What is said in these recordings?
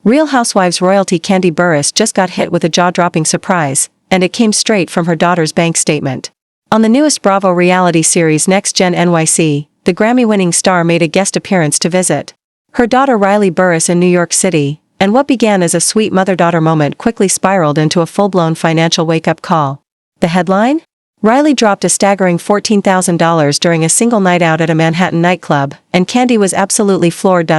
Real Housewives royalty Kandi Burruss just got hit with a jaw-dropping surprise, and it came straight from her daughter's bank statement. On the newest Bravo reality series Next Gen NYC, the Grammy-winning star made a guest appearance to visit her daughter Kandi Burruss in New York City, and what began as a sweet mother-daughter moment quickly spiraled into a full-blown financial wake-up call. The headline? Kandi dropped a staggering $14,000 during a single night out at a Manhattan nightclub, and Kandi was absolutely floored.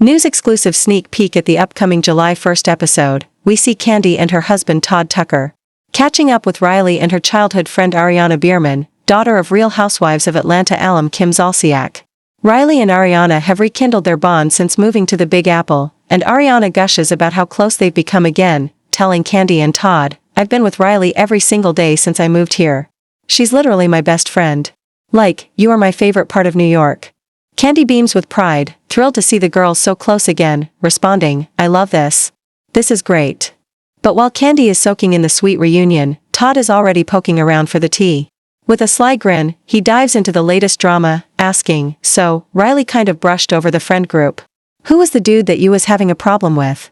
News exclusive sneak peek at the upcoming July 1st episode, we see Kandi and her husband Todd Tucker catching up with Kandi and her childhood friend Ariana Bierman, daughter of Real Housewives of Atlanta alum Kim Zolciak. Kandi and Ariana have rekindled their bond since moving to the Big Apple, and Ariana gushes about how close they've become again, telling Kandi and Todd, "I've been with Kandi every single day since I moved here. She's literally my best friend. Like, you are my favorite part of New York." Kandi beams with pride, thrilled to see the girls so close again, responding, "I love this. This is great." But while Kandi is soaking in the sweet reunion, Todd is already poking around for the tea. With a sly grin, he dives into the latest drama, asking, "So, Kandi kind of brushed over the friend group. Who was the dude that you was having a problem with?"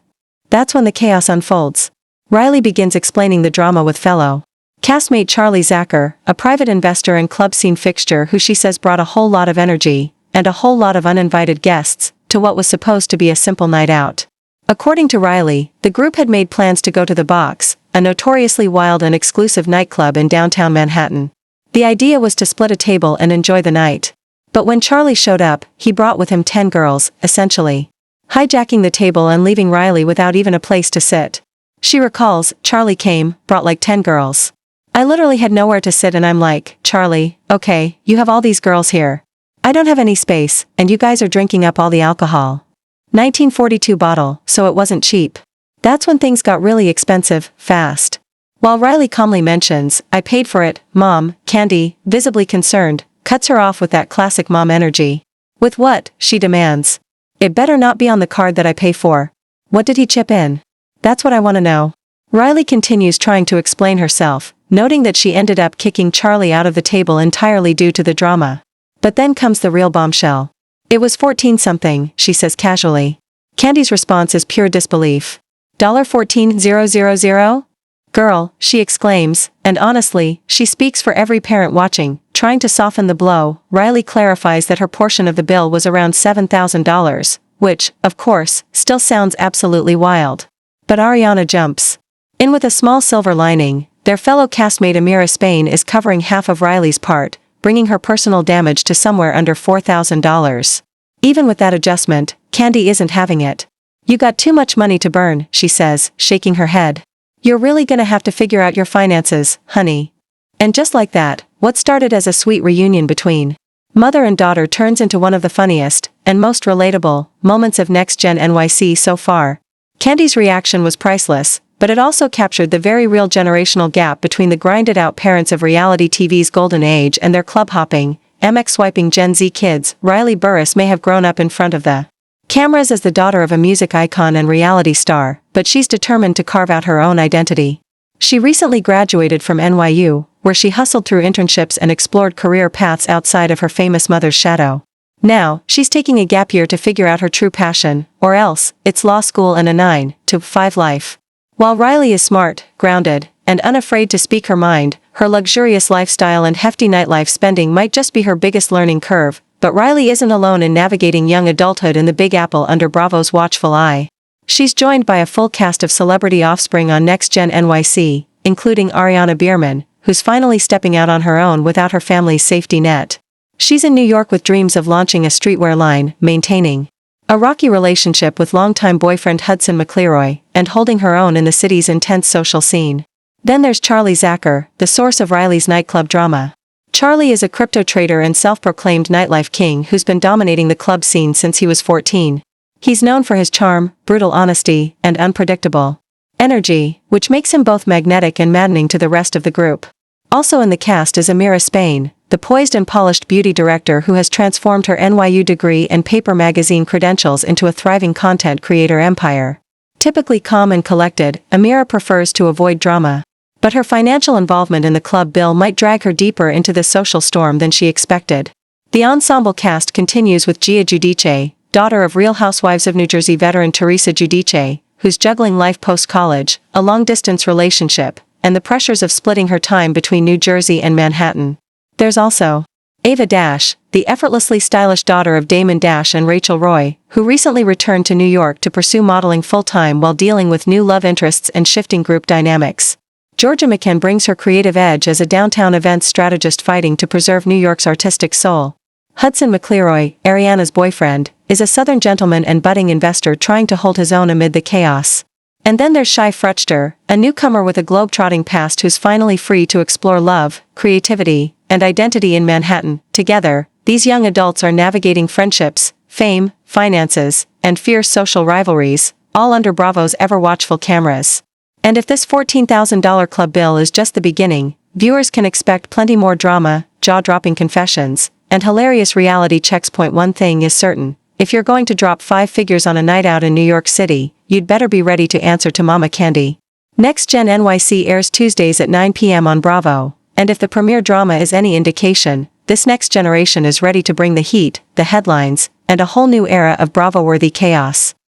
That's when the chaos unfolds. Kandi begins explaining the drama with fellow castmate Charlie Zacher, a private investor and club scene fixture who she says brought a whole lot of energy, and a whole lot of uninvited guests, to what was supposed to be a simple night out. According to Kandi, the group had made plans to go to the Box, a notoriously wild and exclusive nightclub in downtown Manhattan. The idea was to split a table and enjoy the night. But when Charlie showed up, he brought with him 10 girls, essentially hijacking the table and leaving Kandi without even a place to sit. She recalls, "Charlie came, brought like 10 girls. I literally had nowhere to sit and I'm like, Charlie, okay, you have all these girls here. I don't have any space, and you guys are drinking up all the alcohol. 1942 bottle, so it wasn't cheap. That's when things got really expensive, fast." While Kandi calmly mentions, "I paid for it, Mom," Kandi, visibly concerned, cuts her off with that classic mom energy. "With what?" she demands. "It better not be on the card that I pay for. What did he chip in? That's what I want to know." Kandi continues trying to explain herself, noting that she ended up kicking Charlie out of the table entirely due to the drama. But then comes the real bombshell. "It was 14-something, she says casually. Kandi's response is pure disbelief. $14,000? Girl, she exclaims, and honestly, she speaks for every parent watching, trying to soften the blow. Kandi clarifies that her portion of the bill was around $7,000, which, of course, still sounds absolutely wild. But Ariana jumps in with a small silver lining. Their fellow castmate Amira Spain is covering half of Riley's part, bringing her personal damage to somewhere under $4,000. Even with that adjustment, Kandi isn't having it. "You got too much money to burn," she says, shaking her head. "You're really gonna have to figure out your finances, honey." And just like that, what started as a sweet reunion between mother and daughter turns into one of the funniest, and most relatable, moments of Next Gen NYC so far. Kandi's reaction was priceless, but it also captured the very real generational gap between the grinded-out parents of reality TV's golden age and their club-hopping, MX-swiping Gen Z kids. Kandi Burruss may have grown up in front of the cameras as the daughter of a music icon and reality star, but she's determined to carve out her own identity. She recently graduated from NYU, where she hustled through internships and explored career paths outside of her famous mother's shadow. Now, she's taking a gap year to figure out her true passion, or else, it's law school and a 9 to 5 life. While Kandi is smart, grounded, and unafraid to speak her mind, her luxurious lifestyle and hefty nightlife spending might just be her biggest learning curve. But Kandi isn't alone in navigating young adulthood in the Big Apple under Bravo's watchful eye. She's joined by a full cast of celebrity offspring on Next Gen NYC, including Ariana Bierman, who's finally stepping out on her own without her family's safety net. She's in New York with dreams of launching a streetwear line, maintaining a rocky relationship with longtime boyfriend Hudson McLeroy, and holding her own in the city's intense social scene. Then there's Charlie Zacher, the source of Kandi's nightclub drama. Charlie is a crypto trader and self-proclaimed nightlife king who's been dominating the club scene since he was 14. He's known for his charm, brutal honesty, and unpredictable energy, which makes him both magnetic and maddening to the rest of the group. Also in the cast is Amira Spain, the poised and polished beauty director who has transformed her NYU degree and paper magazine credentials into a thriving content creator empire. Typically calm and collected, Amira prefers to avoid drama. But her financial involvement in the club bill might drag her deeper into the social storm than she expected. The ensemble cast continues with Gia Giudice, daughter of Real Housewives of New Jersey veteran Teresa Giudice, who's juggling life post-college, a long-distance relationship, and the pressures of splitting her time between New Jersey and Manhattan. There's also Ava Dash, the effortlessly stylish daughter of Damon Dash and Rachel Roy, who recently returned to New York to pursue modeling full-time while dealing with new love interests and shifting group dynamics. Georgia McKenn brings her creative edge as a downtown events strategist fighting to preserve New York's artistic soul. Hudson McLeroy, Ariana's boyfriend, is a southern gentleman and budding investor trying to hold his own amid the chaos. And then there's Shai Fruchter, a newcomer with a globe-trotting past who's finally free to explore love, creativity, and identity in Manhattan. Together, these young adults are navigating friendships, fame, finances, and fierce social rivalries, all under Bravo's ever-watchful cameras. And if this $14,000 club bill is just the beginning, viewers can expect plenty more drama, jaw-dropping confessions, and hilarious reality checks. One thing is certain: if you're going to drop 5 figures on a night out in New York City, you'd better be ready to answer to Mama Kandi. Next Gen NYC airs Tuesdays at 9 p.m. on Bravo, and if the premiere drama is any indication, this next generation is ready to bring the heat, the headlines, and a whole new era of Bravo-worthy chaos.